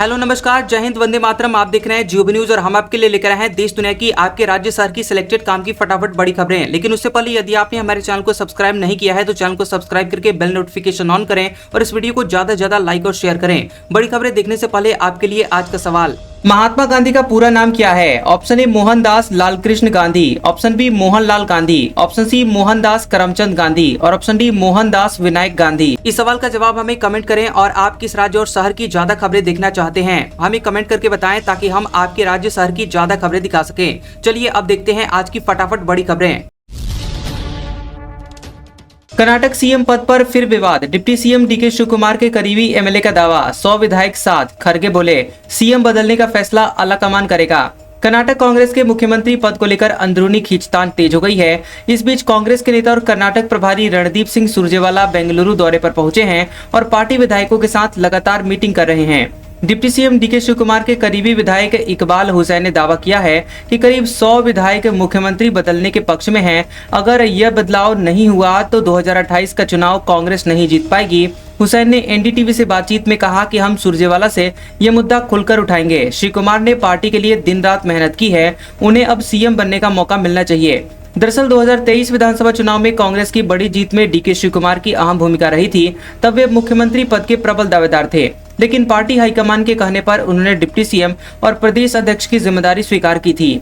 Hello नमस्कार, जय हिंद, वंदे मातरम। आप देख रहे हैं जियो न्यूज और हम आपके लिए लेकर आए हैं देश दुनिया की आपके राज्य शहर की सिलेक्टेड काम की फटाफट बड़ी खबरें। लेकिन उससे पहले यदि आपने हमारे चैनल को सब्सक्राइब नहीं किया है तो चैनल को सब्सक्राइब करके बेल नोटिफिकेशन ऑन करें और इस वीडियो को ज्यादा से ज्यादा लाइक और शेयर करें। बड़ी खबरें देखने से पहले आपके लिए आज का सवाल, महात्मा गांधी का पूरा नाम क्या है? Option A Mohandas Lalkrishna Gandhi, option B Mohanlal Gandhi, option C Mohandas Karamchand Gandhi और ऑप्शन डी मोहनदास विनायक गांधी। इस सवाल का जवाब हमें कमेंट करें और आप किस राज्य और शहर की ज्यादा खबरें देखना चाहते हैं हमें कमेंट करके बताएं ताकि हम आपके राज्य शहर की ज्यादा खबरें दिखा सकें। चलिए अब देखते हैं आज की फटाफट बड़ी खबरें। कर्नाटक सीएम पद पर फिर विवाद, deputy CM DK Shiv Kumar के करीबी एमएलए का दावा, 100 विधायक साथ, खरगे बोले सीएम बदलने का फैसला आलाकमान करेगा। कर्नाटक कांग्रेस के मुख्यमंत्री पद को लेकर अंदरूनी खींचतान तेज हो गई है। इस बीच कांग्रेस के नेता और कर्नाटक प्रभारी रणदीप सिंह सुरजेवाला बेंगलुरु दौरे पर पहुंचे हैं और पार्टी विधायकों के साथ लगातार मीटिंग कर रहे हैं। Deputy CM DK Shiv Kumar के करीबी विधायक इकबाल हुसैन ने दावा किया है कि करीब 100 विधायक मुख्यमंत्री बदलने के पक्ष में हैं। अगर यह बदलाव नहीं हुआ तो 2028 का चुनाव कांग्रेस नहीं जीत पाएगी। हुसैन ने एनडीटीवी से बातचीत में कहा कि हम सुरजेवाला से यह मुद्दा खुलकर उठाएंगे। श्री कुमार ने पार्टी के लिए दिन रात मेहनत की है, उन्हें अब सीएम बनने का मौका मिलना चाहिए। दरअसल 2023 विधानसभा चुनाव में कांग्रेस की बड़ी जीत में डीके शिव कुमार की अहम भूमिका रही थी। तब वे मुख्यमंत्री पद के प्रबल दावेदार थे, लेकिन पार्टी हाईकमान के कहने पर उन्होंने डिप्टी सीएम और प्रदेश अध्यक्ष की जिम्मेदारी स्वीकार की थी।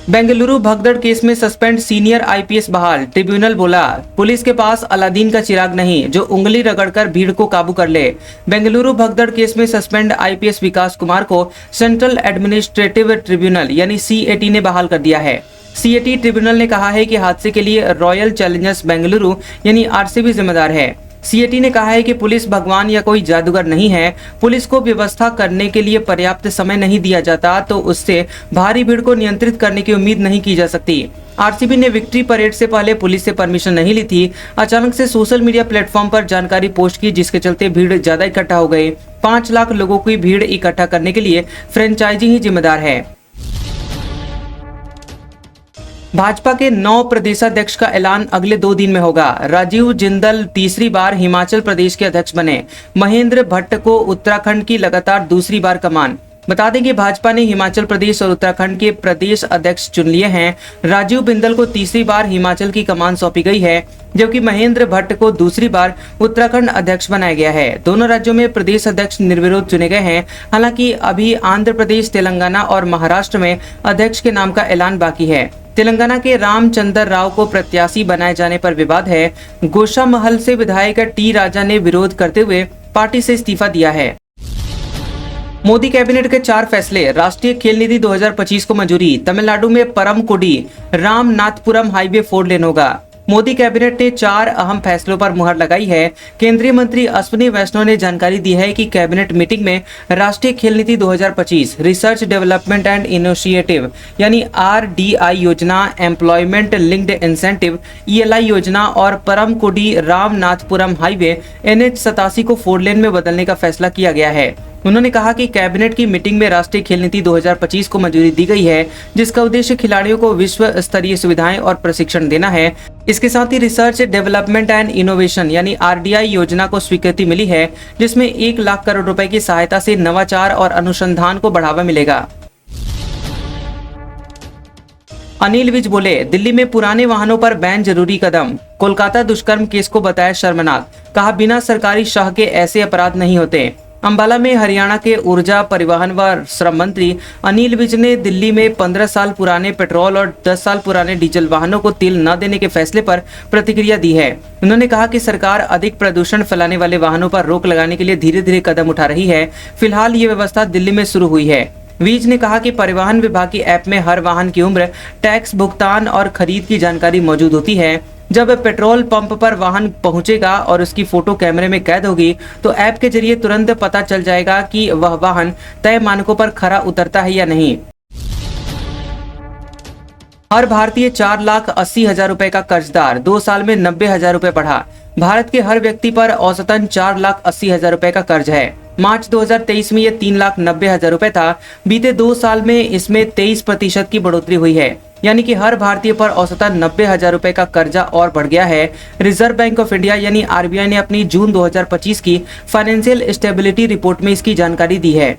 बेंगलुरु भगदड़ केस में सस्पेंड सीनियर आईपीएस बहाल, ट्रिब्यूनल बोला पुलिस के पास अलादीन का चिराग नहीं जो उंगली रगड़कर भीड़ को काबू कर ले। बेंगलुरु भगदड़ केस में सस्पेंड आईपीएस विकास कुमार को सेंट्रल एडमिनिस्ट्रेटिव ट्रिब्यूनल यानी सीएटी ने बहाल कर दिया है। सीएटी ट्रिब्यूनल ने कहा है कि हादसे के लिए रॉयल चैलेंजर्स बेंगलुरु यानी आरसीबी जिम्मेदार है। सीएटी ने कहा है कि पुलिस भगवान या कोई जादूगर नहीं है। पुलिस को व्यवस्था करने के लिए पर्याप्त समय नहीं दिया जाता तो उससे भारी भीड़ को नियंत्रित करने की उम्मीद नहीं की जा सकती। आरसीबी ने विक्ट्री परेड से पहले पुलिस से परमिशन नहीं ली थी। अचानक से सोशल मीडिया प्लेटफॉर्म पर जानकारी पोस्ट की जिसके चलते भीड़ ज्यादा इकट्ठा हो गई। 5 लाख लोगों की भीड़ इकट्ठा करने के लिए फ्रेंचाइजी ही जिम्मेदार है। भाजपा के 9 प्रदेशाध्यक्ष का ऐलान अगले 2 दिन में होगा। राजीव जिंदल तीसरी बार हिमाचल प्रदेश के अध्यक्ष बने। महेंद्र भट्ट को उत्तराखंड की लगातार दूसरी बार कमान। बता दें कि भाजपा ने हिमाचल प्रदेश और उत्तराखंड के प्रदेश अध्यक्ष चुन लिए हैं। राजीव बिंदल को तीसरी बार हिमाचल की कमान सौंपी गई है, जबकि महेंद्र भट्ट को दूसरी बार उत्तराखंड अध्यक्ष बनाया गया है। दोनों राज्यों में प्रदेश अध्यक्ष निर्विरोध चुने गए हैं। हालांकि अभी आंध्र प्रदेश, तेलंगाना और महाराष्ट्र में अध्यक्ष के नाम का ऐलान बाकी है। तेलंगाना के रामचंद्र राव को प्रत्याशी बनाए जाने पर विवाद है। गोशामहल से विधायक टी राजा ने विरोध करते हुए पार्टी से इस्तीफा दिया है। मोदी कैबिनेट के 4 फैसले, राष्ट्रीय खेल नीति 2025 को मंजूरी, तमिलनाडु में परमकुडी रामनाथपुरम हाईवे 4 लेन होगा। मोदी कैबिनेट ने 4 अहम फैसलों पर मुहर लगाई है। केंद्रीय मंत्री अश्विनी वैष्णव ने जानकारी दी है कि कैबिनेट मीटिंग में राष्ट्रीय खेल नीति 2025, रिसर्च डेवलपमेंट एंड इनिशिएटिव यानी आरडीआई योजना, एम्प्लॉयमेंट लिंक्ड इंसेंटिव ईएलआई योजना और परमकुडी रामनाथपुरम हाईवे एनएच 87 को 4 लेन में बदलने का फैसला किया गया है। उन्होंने कहा कि कैबिनेट की मीटिंग में राष्ट्रीय खेल नीति 2025 को मंजूरी दी गई है, जिसका उद्देश्य खिलाड़ियों को विश्व स्तरीय सुविधाएं और प्रशिक्षण देना है। इसके साथ ही रिसर्च डेवलपमेंट एंड इनोवेशन यानी आरडीआई योजना को स्वीकृति मिली है, जिसमें 1 लाख करोड़ रुपए की सहायता से नवाचार और अनुसंधान को बढ़ावा मिलेगा। अनिल विज बोले दिल्ली में पुराने वाहनों पर बैन जरूरी कदम। कोलकाता दुष्कर्म केस को बताया शर्मनाक, कहा बिना सरकारी शाह के ऐसे अपराध नहीं होते। अंबाला में हरियाणा के ऊर्जा, परिवहन व श्रम मंत्री अनिल विज ने दिल्ली में 15 साल पुराने पेट्रोल और 10 साल पुराने डीजल वाहनों को तेल न देने के फैसले पर प्रतिक्रिया दी है। उन्होंने कहा कि सरकार अधिक प्रदूषण फैलाने वाले वाहनों पर रोक लगाने के लिए धीरे धीरे कदम उठा रही है। फिलहाल ये व्यवस्था दिल्ली में शुरू हुई है। विज ने कहा कि परिवहन विभाग की ऐप में हर वाहन की उम्र, टैक्स भुगतान और खरीद की जानकारी मौजूद होती है। जब पेट्रोल पंप पर वाहन पहुंचेगा और उसकी फोटो कैमरे में कैद होगी तो ऐप के जरिए तुरंत पता चल जाएगा कि वह वाहन तय मानकों पर खरा उतरता है या नहीं। हर भारतीय 4,80,000 रुपए का कर्जदार, 2 साल में 90,000 रुपए बढ़ा। भारत के हर व्यक्ति पर औसतन 4,80,000 रुपए का कर्ज है। मार्च 2023 में ये 3,90,000 रुपए था। बीते 2 साल में इसमें 23% की बढ़ोतरी हुई है। यानी कि हर भारतीय पर औसतन 90,000 रुपए का कर्जा और बढ़ गया है। रिजर्व बैंक ऑफ इंडिया यानी आरबीआई ने अपनी जून 2025 की फाइनेंशियल स्टेबिलिटी रिपोर्ट में इसकी जानकारी दी है।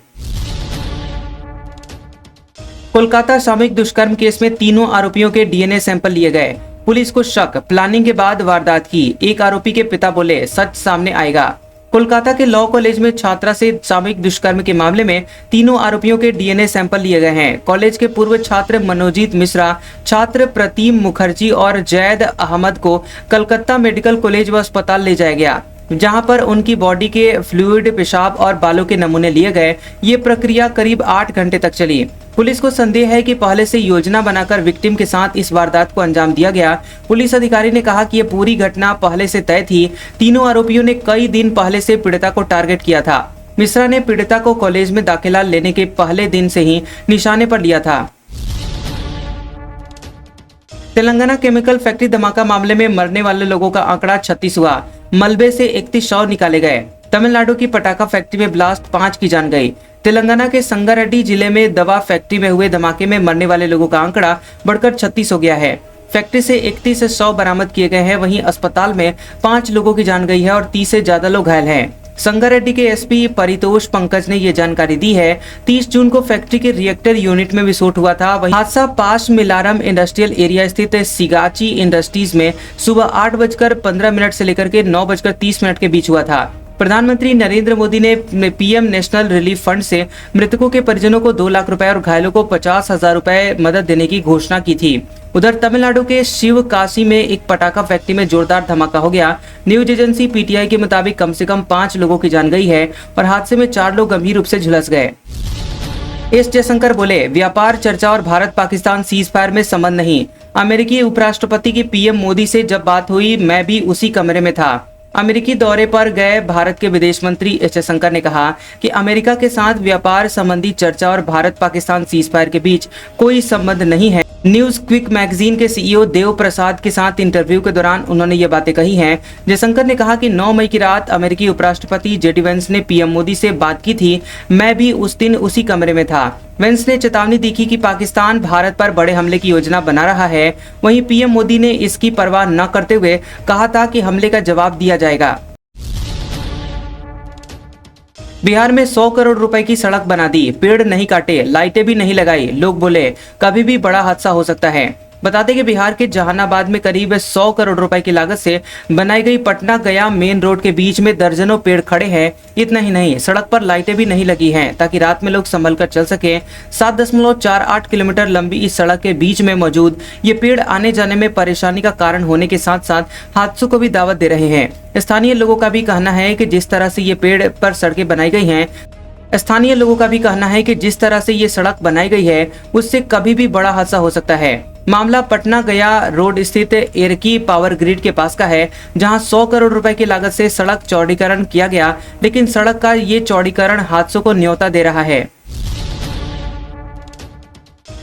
कोलकाता सामूहिक दुष्कर्म केस में तीनों आरोपियों के डीएनए सैंपल लिए गए। पुलिस को शक, प्लानिंग के बाद वारदात की। एक आरोपी के पिता बोले सच सामने आएगा। कोलकाता के लॉ कॉलेज में छात्रा से सामूहिक दुष्कर्म के मामले में तीनों आरोपियों के डीएनए सैंपल लिए गए हैं। कॉलेज के पूर्व छात्र मनोजीत मिश्रा, छात्र प्रतिम मुखर्जी और जैद अहमद को कलकत्ता मेडिकल कॉलेज व अस्पताल ले जाया गया, जहां पर उनकी बॉडी के फ्लूइड, पेशाब और बालों के नमूने लिए गए। ये प्रक्रिया करीब 8 घंटे तक चली। पुलिस को संदेह है कि पहले से योजना बनाकर विक्टिम के साथ इस वारदात को अंजाम दिया गया। पुलिस अधिकारी ने कहा कि यह पूरी घटना पहले से तय थी। तीनों आरोपियों ने कई दिन पहले से पीड़िता को टारगेट किया था। मिश्रा ने पीड़िता को कॉलेज में दाखिला लेने के पहले दिन से ही निशाने पर लिया था। तेलंगाना केमिकल फैक्ट्री धमाका मामले में मरने वाले लोगों का आंकड़ा 36 हुआ। मलबे से 31 शव निकाले गए। तमिलनाडु की पटाखा फैक्ट्री में ब्लास्ट, 5 की जान गई। तेलंगाना के संगारेड्डी जिले में दवा फैक्ट्री में हुए धमाके में मरने वाले लोगों का आंकड़ा बढ़कर 36 हो गया है। फैक्ट्री से 31 शव बरामद किए गए हैं। वहीं अस्पताल में 5 लोगों की जान गई है और 30 से ज्यादा लोग घायल हैं। संगारेड्डी के एसपी परितोष पंकज ने ये जानकारी दी है। 30 जून को फैक्ट्री के रिएक्टर यूनिट में विस्फोट हुआ था। वहीं हादसा पास मिलारम इंडस्ट्रियल एरिया स्थित सिगाची इंडस्ट्रीज में सुबह 8:15 से लेकर के 9:30 के बीच हुआ था। प्रधानमंत्री नरेंद्र मोदी ने पीएम नेशनल रिलीफ फंड से मृतकों के परिजनों को 2 लाख रुपए और घायलों को 50,000 रुपए मदद देने की घोषणा की थी। उधर तमिलनाडु के शिवकाशी में एक पटाखा फैक्ट्री में जोरदार धमाका हो गया। न्यूज एजेंसी पीटीआई के मुताबिक कम से कम 5 लोगों की जान गई है और हादसे में 4 लोग गंभीर रूप से झुलस गए। एस जयशंकर बोले व्यापार चर्चा और भारत पाकिस्तान सीज फायर में संबंध नहीं। अमेरिकी उपराष्ट्रपति की पीएम मोदी से जब बात हुई, मैं भी उसी कमरे में था। अमेरिकी दौरे पर गए भारत के विदेश मंत्री एस जयशंकर ने कहा कि अमेरिका के साथ व्यापार संबंधी चर्चा और भारत पाकिस्तान सीज फायर के बीच कोई संबंध नहीं है। न्यूज क्विक मैगजीन के सीईओ देव प्रसाद के साथ इंटरव्यू के दौरान उन्होंने ये बातें कही हैं। जयशंकर ने कहा कि 9 मई की रात अमेरिकी उपराष्ट्रपति जेडी वेंस ने पीएम मोदी से बात की थी। मैं भी उस दिन उसी कमरे में था। वेंस ने चेतावनी दी कि पाकिस्तान भारत पर बड़े हमले की योजना बना रहा है। वहीं पीएम मोदी ने इसकी परवाह न करते हुए कहा था कि हमले का जवाब दिया जाएगा। बिहार में 100 करोड़ रुपए की सड़क बना दी, पेड़ नहीं काटे, लाइटें भी नहीं लगाई। लोग बोले कभी भी बड़ा हादसा हो सकता है। बता दें कि बिहार के जहानाबाद में करीब 100 करोड़ रुपए की लागत से बनाई गई पटना गया मेन रोड के बीच में दर्जनों पेड़ खड़े हैं। इतना ही नहीं, सड़क पर लाइटें भी नहीं लगी हैं ताकि रात में लोग संभल कर चल सके। 7.48 किलोमीटर लंबी इस सड़क के बीच में मौजूद ये पेड़ आने जाने में परेशानी का कारण होने के साथ साथ हादसों को भी दावत दे रहे हैं। स्थानीय लोगों का भी कहना है कि जिस तरह से ये पेड़ पर सड़कें बनाई गई हैं, स्थानीय लोगों का भी कहना है कि जिस तरह से ये सड़क बनाई गई है उससे कभी भी बड़ा हादसा हो सकता है। मामला पटना गया रोड स्थित एरकी पावर ग्रिड के पास का है, जहां 100 करोड़ रुपए की लागत से सड़क चौड़ीकरण किया गया, लेकिन सड़क का ये चौड़ीकरण हादसों को न्योता दे रहा है।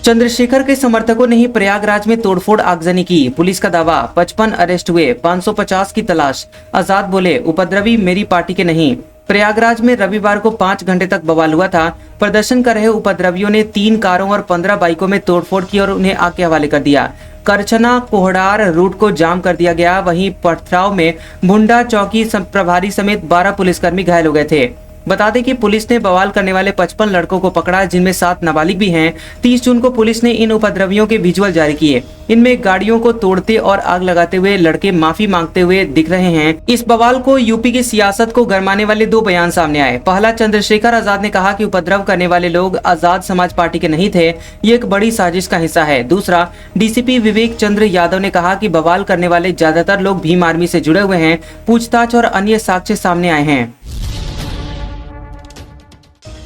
चंद्रशेखर के समर्थकों ने ही प्रयागराज में तोड़फोड़ आगजनी की। पुलिस का दावा, 55 अरेस्ट हुए, 550 की तलाश। आजाद बोले उपद्रवी मेरी पार्टी के नहीं। प्रयागराज में रविवार को 5 घंटे तक बवाल हुआ था। प्रदर्शन कर रहे उपद्रवियों ने 3 कारों और 15 बाइकों में तोड़फोड़ की और उन्हें आग के हवाले कर दिया। करछना कोहड़ार रूट को जाम कर दिया गया। वहीं पथराव में भुंडा चौकी प्रभारी समेत 12 पुलिसकर्मी घायल हो गए थे। बता दें कि पुलिस ने बवाल करने वाले 55 लड़कों को पकड़ा, जिनमें 7 नाबालिग भी हैं। 30 जून को पुलिस ने इन उपद्रवियों के विजुअल जारी किए। इनमें गाड़ियों को तोड़ते और आग लगाते हुए लड़के माफी मांगते हुए दिख रहे हैं। इस बवाल को यूपी की सियासत को गरमाने वाले 2 बयान सामने आए। पहला, चंद्रशेखर आजाद ने कहा कि उपद्रव करने वाले लोग आजाद समाज पार्टी के नहीं थे, ये एक बड़ी साजिश का हिस्सा है। दूसरा, डीसीपी विवेक चंद्र यादव ने कहा कि बवाल करने वाले ज्यादातर लोग भीम आर्मी से जुड़े हुए हैं। पूछताछ और अन्य साक्ष्य सामने आए हैं।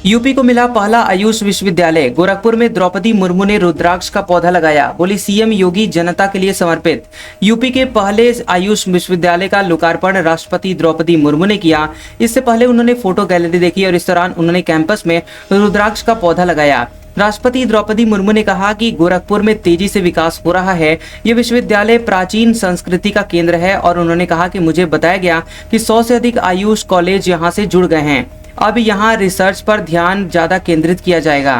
यूपी को मिला पहला आयुष विश्वविद्यालय। गोरखपुर में द्रौपदी मुर्मू ने रुद्राक्ष का पौधा लगाया, बोली सीएम योगी जनता के लिए समर्पित। यूपी के पहले आयुष विश्वविद्यालय का लोकार्पण राष्ट्रपति द्रौपदी मुर्मू ने किया। इससे पहले उन्होंने फोटो गैलरी देखी और इस दौरान उन्होंने कैंपस में रुद्राक्ष का पौधा लगाया। राष्ट्रपति द्रौपदी मुर्मू ने कहा कि गोरखपुर में तेजी से विकास हो रहा है। ये विश्वविद्यालय प्राचीन संस्कृति का केंद्र है और उन्होंने कहा कि मुझे बताया गया कि 100 से अधिक आयुष कॉलेज यहाँ से जुड़ गए हैं। अब यहाँ रिसर्च पर ध्यान ज्यादा केंद्रित किया जाएगा।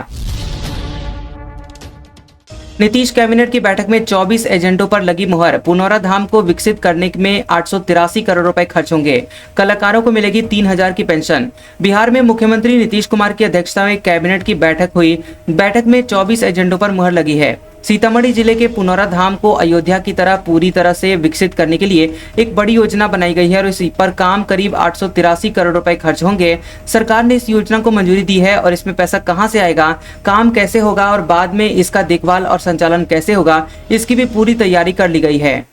नीतीश कैबिनेट की बैठक में 24 एजेंडों पर लगी मुहर। पुनौरा धाम को विकसित करने में 883 करोड़ रुपए खर्च होंगे। कलाकारों को मिलेगी 3000 की पेंशन। बिहार में मुख्यमंत्री नीतीश कुमार की अध्यक्षता में कैबिनेट की बैठक हुई। बैठक में 24 एजेंडों पर मुहर लगी है। सीतामढ़ी जिले के पुनौरा धाम को अयोध्या की तरह पूरी तरह से विकसित करने के लिए एक बड़ी योजना बनाई गई है और इसी पर काम करीब 883 करोड़ रुपए खर्च होंगे। सरकार ने इस योजना को मंजूरी दी है और इसमें पैसा कहां से आएगा, काम कैसे होगा और बाद में इसका देखभाल और संचालन कैसे होगा, इसकी भी पूरी तैयारी कर ली गई है।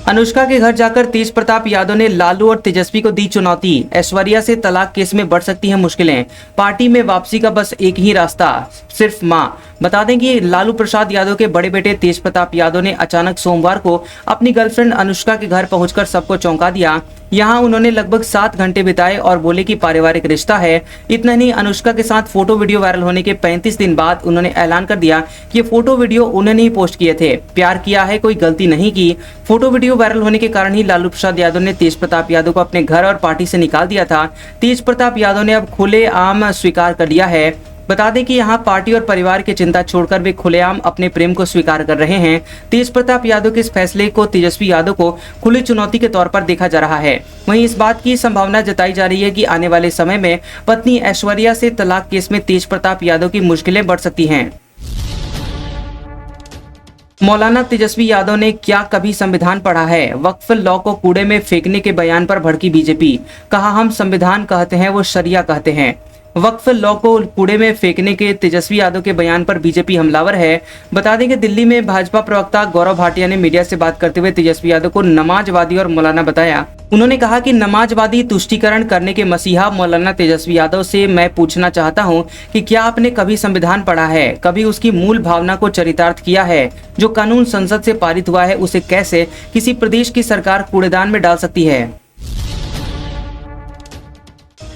अनुष्का के घर जाकर तेज प्रताप यादव ने लालू और तेजस्वी को दी चुनौती। ऐश्वर्या से तलाक केस में बढ़ सकती हैं मुश्किलें। पार्टी में वापसी का बस एक ही रास्ता, सिर्फ मां। बता दें कि लालू प्रसाद यादव के बड़े बेटे तेज प्रताप यादव ने अचानक सोमवार को अपनी गर्लफ्रेंड अनुष्का के घर पहुंचकर सबको चौंका दिया। यहां उन्होंने लगभग 7 घंटे बिताए और बोले कि पारिवारिक रिश्ता है। इतना नहीं, अनुष्का के साथ फोटो वीडियो वायरल होने के 35 दिन बाद उन्होंने ऐलान कर दिया कि ये फोटो वीडियो उन्होंने ही पोस्ट किए थे। प्यार किया है, कोई गलती नहीं की। फोटो वीडियो वायरल होने के कारण ही लालू प्रसाद यादव ने तेज प्रताप यादव को अपने घर और पार्टी से निकाल दिया था। तेज प्रताप यादव ने अब खुलेआम स्वीकार कर लिया है। बता दें कि यहाँ पार्टी और परिवार की चिंता छोड़कर वे खुलेआम अपने प्रेम को स्वीकार कर रहे हैं। तेज प्रताप यादव के इस फैसले को तेजस्वी यादव को खुली चुनौती के तौर पर देखा जा रहा है। वहीं इस बात की संभावना जताई जा रही है कि आने वाले समय में पत्नी ऐश्वर्या से तलाक केस में तेज प्रताप यादव की मुश्किलें बढ़ सकती हैं। मौलाना तेजस्वी यादव ने क्या कभी संविधान पढ़ा है? वक्फ लॉ को कूड़े में फेंकने के बयान पर भड़की बीजेपी। कहा, हम संविधान कहते हैं, वो शरिया कहते हैं। वक्फ लॉ को कूड़े में फेंकने के तेजस्वी यादव के बयान पर बीजेपी हमलावर है। बता दें कि दिल्ली में भाजपा प्रवक्ता गौरव भाटिया ने मीडिया से बात करते हुए तेजस्वी यादव को नमाजवादी और मौलाना बताया। उन्होंने कहा कि नमाजवादी तुष्टीकरण करने के मसीहा मौलाना तेजस्वी यादव से मैं पूछना चाहता हूं कि क्या आपने कभी संविधान पढ़ा है, कभी उसकी मूल भावना को चरितार्थ किया है? जो कानून संसद से पारित हुआ है उसे कैसे किसी प्रदेश की सरकार कूड़ेदान में डाल सकती है?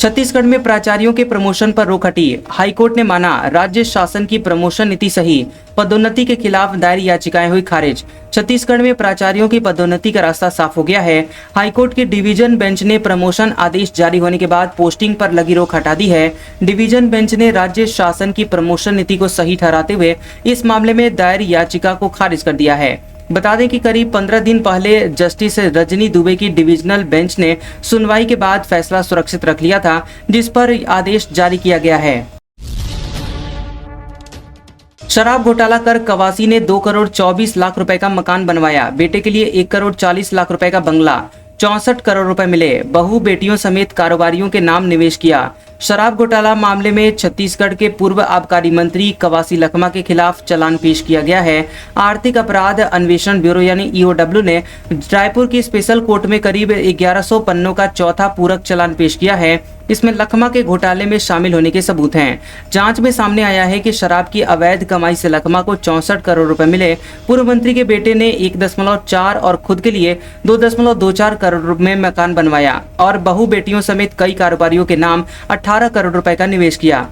छत्तीसगढ़ में प्राचार्यों के प्रमोशन पर रोक हटी। हाईकोर्ट ने माना राज्य शासन की प्रमोशन नीति सही। पदोन्नति के खिलाफ दायर याचिकाएं हुई खारिज। छत्तीसगढ़ में प्राचार्यों की पदोन्नति का रास्ता साफ हो गया है। हाईकोर्ट की डिवीजन बेंच ने प्रमोशन आदेश जारी होने के बाद पोस्टिंग पर लगी रोक हटा दी है। डिवीजन बेंच ने राज्य शासन की प्रमोशन नीति को सही ठहराते हुए इस मामले में दायर याचिका को खारिज कर दिया है। बता दें कि करीब 15 दिन पहले जस्टिस रजनी दुबे की डिविजनल बेंच ने सुनवाई के बाद फैसला सुरक्षित रख लिया था, जिस पर आदेश जारी किया गया है। शराब घोटाला कर कवासी ने 2 करोड़ 24 लाख रुपए का मकान बनवाया। बेटे के लिए 1 करोड़ 40 लाख रुपए का बंगला, 64 करोड़ रुपए मिले। बहू बेटियों समेत कारोबारियों के नाम निवेश किया। शराब घोटाला मामले में छत्तीसगढ़ के पूर्व आबकारी मंत्री कवासी लखमा के खिलाफ चालान पेश किया गया है। आर्थिक अपराध अन्वेषण ब्यूरो यानी ईओडब्ल्यू ने रायपुर की स्पेशल कोर्ट में करीब 1100 पन्नों का चौथा पूरक चालान पेश किया है। इसमें लखमा के घोटाले में शामिल होने के सबूत हैं। जांच में सामने आया है कि शराब की अवैध कमाई से लखमा को 64 करोड़ रुपए मिले। पूर्व मंत्री के बेटे ने 1.4 और खुद के लिए 2.24 करोड़ में मकान बनवाया और बहू बेटियों समेत कई कारोबारियों के नाम 18 करोड़ रुपए का निवेश किया।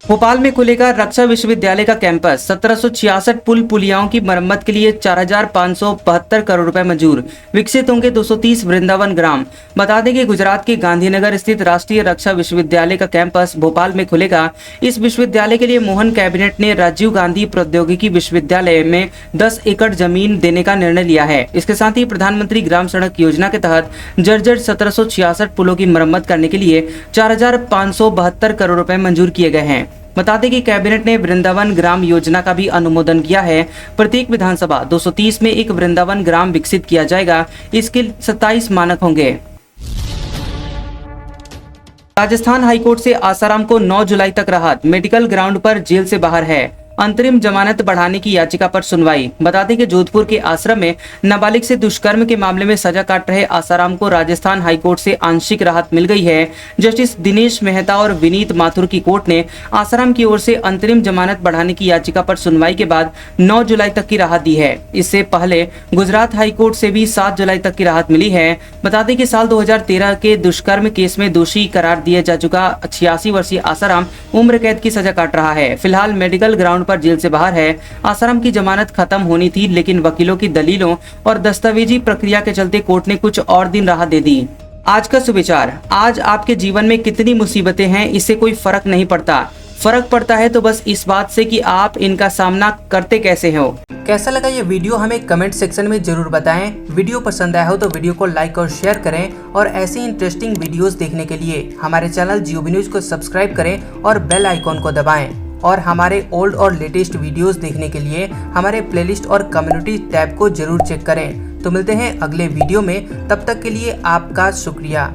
भोपाल में खुलेगा रक्षा विश्वविद्यालय का कैंपस। 1766 पुल पुलियाओं की मरम्मत के लिए 4572 करोड़ रुपए मंजूर। विकसित होंगे 230 वृंदावन ग्राम। बता दें कि गुजरात के गांधीनगर स्थित राष्ट्रीय रक्षा विश्वविद्यालय का कैंपस भोपाल में खुलेगा। इस विश्वविद्यालय के लिए मोहन कैबिनेट ने राजीव गांधी प्रौद्योगिकी विश्वविद्यालय में 10 एकड़ जमीन देने का निर्णय लिया है। इसके साथ ही प्रधानमंत्री ग्राम सड़क योजना के तहत जर्जर 1766 पुलों की मरम्मत करने के लिए 4572 करोड़ रुपए मंजूर किए गए हैं। बता दें कि कैबिनेट ने वृंदावन ग्राम योजना का भी अनुमोदन किया है। प्रत्येक विधानसभा 230 में एक वृंदावन ग्राम विकसित किया जाएगा। इसके 27 मानक होंगे। राजस्थान हाईकोर्ट से आसाराम को 9 जुलाई तक राहत। मेडिकल ग्राउंड पर जेल से बाहर है। अंतरिम जमानत बढ़ाने की याचिका पर सुनवाई। बता दें कि जोधपुर के आश्रम में नाबालिग से दुष्कर्म के मामले में सजा काट रहे आसाराम को राजस्थान हाईकोर्ट से आंशिक राहत मिल गई है। जस्टिस दिनेश मेहता और विनीत माथुर की कोर्ट ने आसाराम की ओर से अंतरिम जमानत बढ़ाने की याचिका पर सुनवाई के बाद 9 जुलाई तक की राहत दी है। इससे पहले गुजरात हाईकोर्ट से भी 7 जुलाई तक की राहत मिली है। बता दें कि साल 2013 के दुष्कर्म केस में दोषी करार दिया जा चुका 86 वर्षीय आसाराम उम्र कैद की सजा काट रहा है। फिलहाल मेडिकल ग्राउंड पर जेल से बाहर है। आसाराम की जमानत खत्म होनी थी, लेकिन वकीलों की दलीलों और दस्तावेजी प्रक्रिया के चलते कोर्ट ने कुछ और दिन राहत दे दी। आज का सुविचार, आज आपके जीवन में कितनी मुसीबतें हैं इससे कोई फर्क नहीं पड़ता, फर्क पड़ता है तो बस इस बात से कि आप इनका सामना करते कैसे हो। कैसा लगा ये वीडियो हमें कमेंट सेक्शन में जरूर बताएं। वीडियो पसंद आया हो तो वीडियो को लाइक और शेयर करें और ऐसी इंटरेस्टिंग वीडियोस देखने के लिए हमारे चैनल GOB न्यूज को सब्सक्राइब करें और बेल आइकॉन को दबाएं। और हमारे ओल्ड और लेटेस्ट वीडियोस देखने के लिए हमारे प्लेलिस्ट और कम्युनिटी टैब को जरूर चेक करें। तो मिलते हैं अगले वीडियो में, तब तक के लिए आपका शुक्रिया।